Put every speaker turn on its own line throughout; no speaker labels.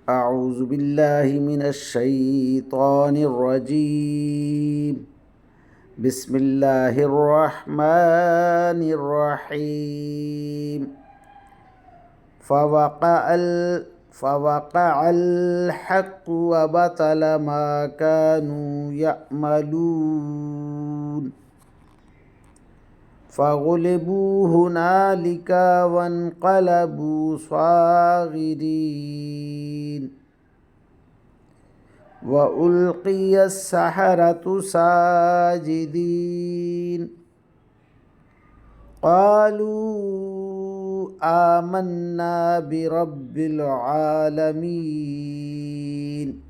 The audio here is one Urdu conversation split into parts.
أعوذ بالله من الشيطان الرجيم. بسم الله الرحمن الرحيم. فوقع الحق وبطل ما كانوا يعملون. فغلبوا هنالك وانقلبوا صاغرين. وألقي السحرة ساجدين. قالوا آمنا برب العالمين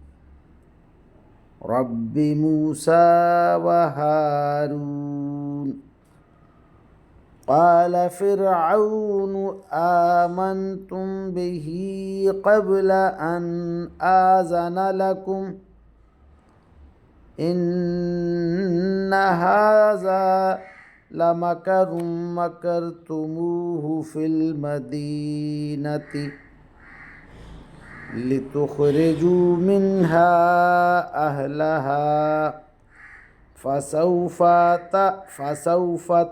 رب موسى وهارون. قال فرعون آمنتم به قبل أن آذن لكم إن هذا لمكر مكرتموه في المدينة لتخرجوا منها أهلها فسوف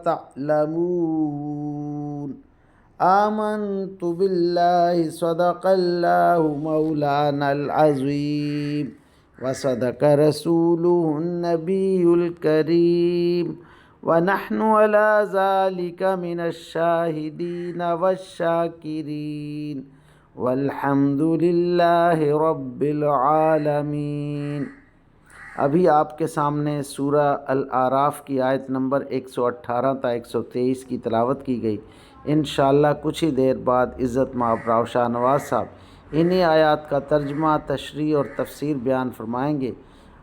تعلمون. آمنت بالله صدق الله مولانا العظيم وصدق رسوله النبي الكريم ونحن على ذلك من الشاهدين والشاكرين والحمد لله رب العالمین۔ ابھی آپ کے سامنے سورہ الاعراف کی آیت نمبر 118 تا 123 کی تلاوت کی گئی۔ انشاءاللہ کچھ ہی دیر بعد عزت مآب راؤ شاہ نواز صاحب انہی آیات کا ترجمہ، تشریح اور تفسیر بیان فرمائیں گے۔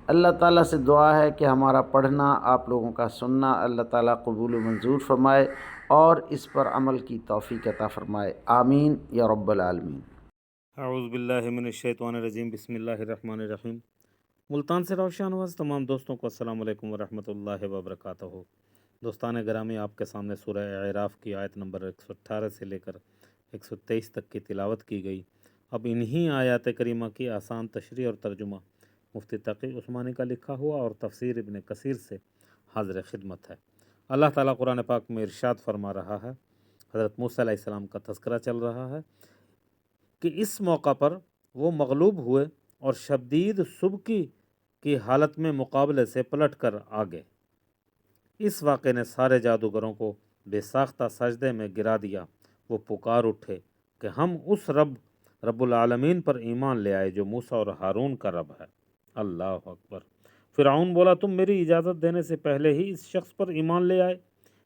اللہ تعالیٰ سے دعا ہے کہ ہمارا پڑھنا، آپ لوگوں کا سننا اللہ تعالیٰ قبول و منظور فرمائے اور اس پر عمل کی توفیق عطا فرمائے، آمین یا رب العالمین۔
اعوذ باللہ من الشیطان الرجیم، بسم اللہ الرحمن الرحیم۔ ملتان سے روشن نواز تمام دوستوں کو السلام علیکم ورحمۃ اللہ وبرکاتہ۔ دوستان گرامی، آپ کے سامنے سورہ اعراف کی آیت نمبر 118 سے لے کر 123 تک کی تلاوت کی گئی۔ اب انہی آیات کریمہ کی آسان تشریح اور ترجمہ مفتی تقی عثمانی کا لکھا ہوا اور تفسیر ابن کثیر سے حاضر خدمت ہے۔ اللہ تعالیٰ قرآن پاک میں ارشاد فرما رہا ہے، حضرت موسیٰ علیہ السلام کا تذکرہ چل رہا ہے کہ اس موقع پر وہ مغلوب ہوئے اور شدید سبکی کی حالت میں مقابلے سے پلٹ کر آگے۔ اس واقعے نے سارے جادوگروں کو بے ساختہ سجدے میں گرا دیا۔ وہ پکار اٹھے کہ ہم اس رب العالمین پر ایمان لے آئے جو موسیٰ اور ہارون کا رب ہے۔ اللہ اکبر۔ فرعون بولا، تم میری اجازت دینے سے پہلے ہی اس شخص پر ایمان لے آئے؟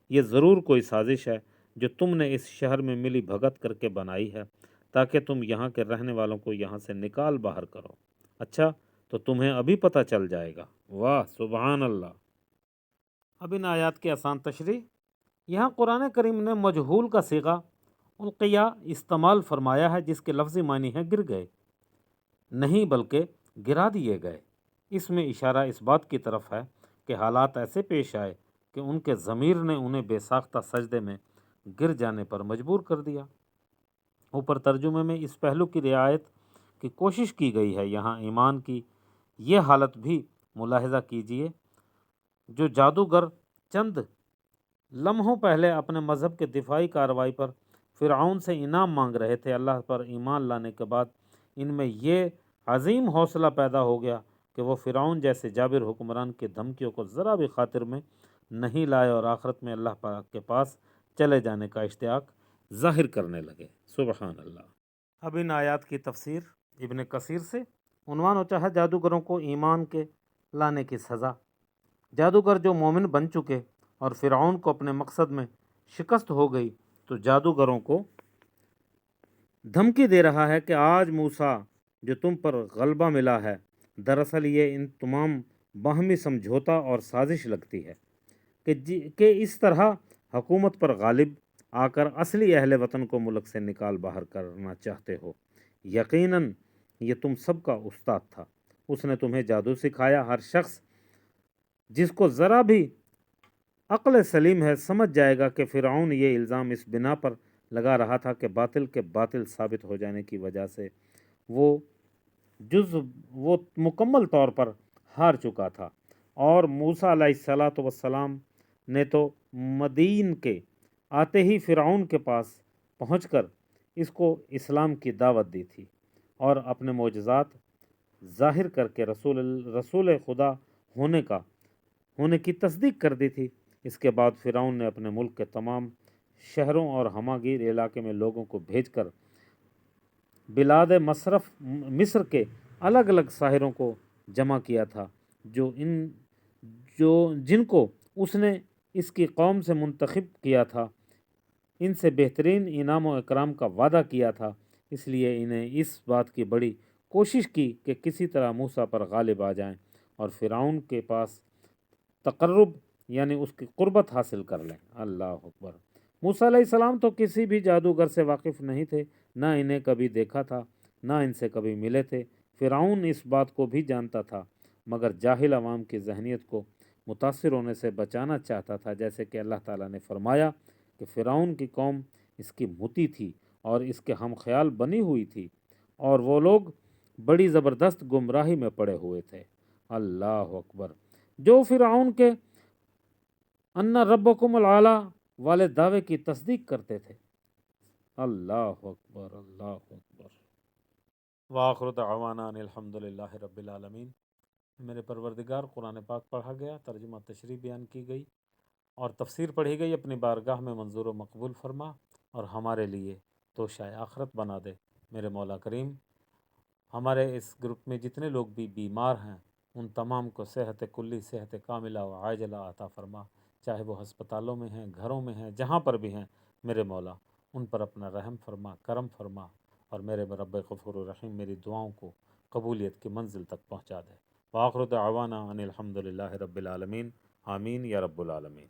یہ ضرور کوئی سازش ہے جو تم نے اس شہر میں ملی بھگت کر کے بنائی ہے تاکہ تم یہاں کے رہنے والوں کو یہاں سے نکال باہر کرو۔ اچھا تو تمہیں ابھی پتہ چل جائے گا۔ واہ سبحان اللہ۔ اب ان آیات کی آسان تشریح۔ یہاں قرآن کریم نے مجہول کا صیغہ القیا استعمال فرمایا ہے جس کے لفظی معنی ہے گر گئے، نہیں بلکہ گرا دیے گئے۔ اس میں اشارہ اس بات کی طرف ہے کہ حالات ایسے پیش آئے کہ ان کے ضمیر نے انہیں بے ساختہ سجدے میں گر جانے پر مجبور کر دیا۔ اوپر ترجمے میں اس پہلو کی رعایت کی کوشش کی گئی ہے۔ یہاں ایمان کی یہ حالت بھی ملاحظہ کیجیے۔ جو جادوگر چند لمحوں پہلے اپنے مذہب کے دفاعی کارروائی پر فرعون سے انعام مانگ رہے تھے، اللہ پر ایمان لانے کے بعد ان میں یہ عظیم حوصلہ پیدا ہو گیا کہ وہ فرعون جیسے جابر حکمران کی دھمکیوں کو ذرا بھی خاطر میں نہیں لائے اور آخرت میں اللہ پاک کے پاس چلے جانے کا اشتیاق ظاہر کرنے لگے۔ سبحان اللہ۔ اب ان آیات کی تفسیر ابن کثیر سے۔ عنوان ہوتا ہے جادوگروں کو ایمان کے لانے کی سزا۔ جادوگر جو مومن بن چکے اور فرعون کو اپنے مقصد میں شکست ہو گئی تو جادوگروں کو دھمکی دے رہا ہے کہ آج موسیٰ جو تم پر غلبہ ملا ہے، دراصل یہ ان تمام باہمی سمجھوتا اور سازش لگتی ہے کہ اس طرح حکومت پر غالب آ کر اصلی اہل وطن کو ملک سے نکال باہر کرنا چاہتے ہو۔ یقیناً یہ تم سب کا استاد تھا، اس نے تمہیں جادو سکھایا۔ ہر شخص جس کو ذرا بھی عقل سلیم ہے سمجھ جائے گا کہ فرعون یہ الزام اس بنا پر لگا رہا تھا کہ باطل کے باطل ثابت ہو جانے کی وجہ سے وہ جز وہ مکمل طور پر ہار چکا تھا، اور موسیٰ علیہ السلام نے تو مدین کے آتے ہی فرعون کے پاس پہنچ کر اس کو اسلام کی دعوت دی تھی اور اپنے معجزات ظاہر کر کے رسول خدا ہونے کی تصدیق کر دی تھی۔ اس کے بعد فرعون نے اپنے ملک کے تمام شہروں اور ہماگیر علاقے میں لوگوں کو بھیج کر بلاد مصر کے الگ الگ ساحروں کو جمع کیا تھا، جن کو اس نے اس کی قوم سے منتخب کیا تھا، ان سے بہترین انعام و اکرام کا وعدہ کیا تھا۔ اس لیے انہیں اس بات کی بڑی کوشش کی کہ کسی طرح موسیٰ پر غالب آ جائیں اور فرعون کے پاس تقرب یعنی اس کی قربت حاصل کر لیں۔ اللہ اکبر۔ موسیٰ علیہ السلام تو کسی بھی جادوگر سے واقف نہیں تھے، نہ انہیں کبھی دیکھا تھا، نہ ان سے کبھی ملے تھے۔ فرعون اس بات کو بھی جانتا تھا، مگر جاہل عوام کی ذہنیت کو متاثر ہونے سے بچانا چاہتا تھا، جیسے کہ اللہ تعالیٰ نے فرمایا کہ فرعون کی قوم اس کی متی تھی اور اس کے ہم خیال بنی ہوئی تھی، اور وہ لوگ بڑی زبردست گمراہی میں پڑے ہوئے تھے۔ اللہ اکبر۔ جو فرعون کے ان ربکم العالی والے دعوے کی تصدیق کرتے تھے۔ اللہ اکبر، اللہ اکبر۔ وآخر دعوانا ان الحمدللہ رب العالمین۔ میرے پروردگار، قرآن پاک پڑھا گیا، ترجمہ تشریح بیان کی گئی اور تفسیر پڑھی گئی، اپنی بارگاہ میں منظور و مقبول فرما اور ہمارے لیے توشہ آخرت بنا دے۔ میرے مولا کریم، ہمارے اس گروپ میں جتنے لوگ بھی بیمار ہیں ان تمام کو صحت کلی، صحت کاملہ و عاجلہ عطا فرما، چاہے وہ ہسپتالوں میں ہیں، گھروں میں ہیں، جہاں پر بھی ہیں میرے مولا، ان پر اپنا رحم فرما، کرم فرما، اور میرے رب غفور الرحیم میری دعاؤں کو قبولیت کی منزل تک پہنچا دے۔ وآخر دعوانا ان الحمدللہ رب العالمین۔ آمین یا رب العالمین۔